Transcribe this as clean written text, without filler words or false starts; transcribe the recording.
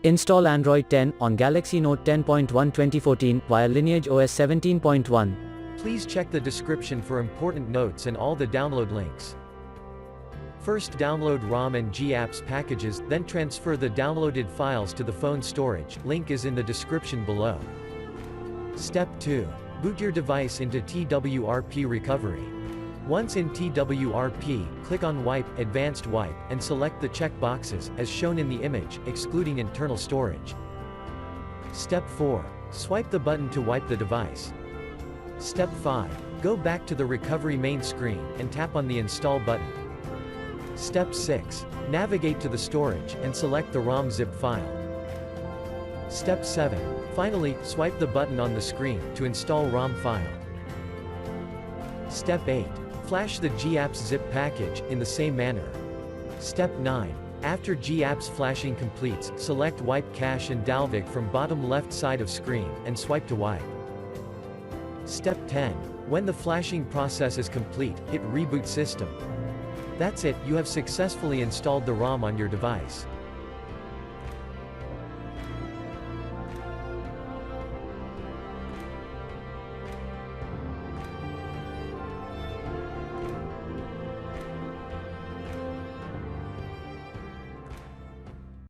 Install Android 10 on Galaxy Note 10.1 2014 via LineageOS 17.1. Please check the description for important notes and all the download links. First, download ROM and GApps packages, then transfer the downloaded files to the phone storage. Link is in the description below. Step 2. Boot your device into TWRP recovery. Once in TWRP, click on Wipe, Advanced Wipe, and select the check boxes, as shown in the image, excluding internal storage. Step 4. Swipe the button to wipe the device. Step 5. Go back to the recovery main screen, and tap on the Install button. Step 6. Navigate to the storage, and select the ROM zip file. Step 7. Finally, swipe the button on the screen, to install ROM file. Step 8. Flash the GApps zip package, in the same manner. Step 9. After GApps flashing completes, select Wipe Cache and Dalvik from bottom left side of screen, and swipe to wipe. Step 10. When the flashing process is complete, hit Reboot System. That's it, you have successfully installed the ROM on your device.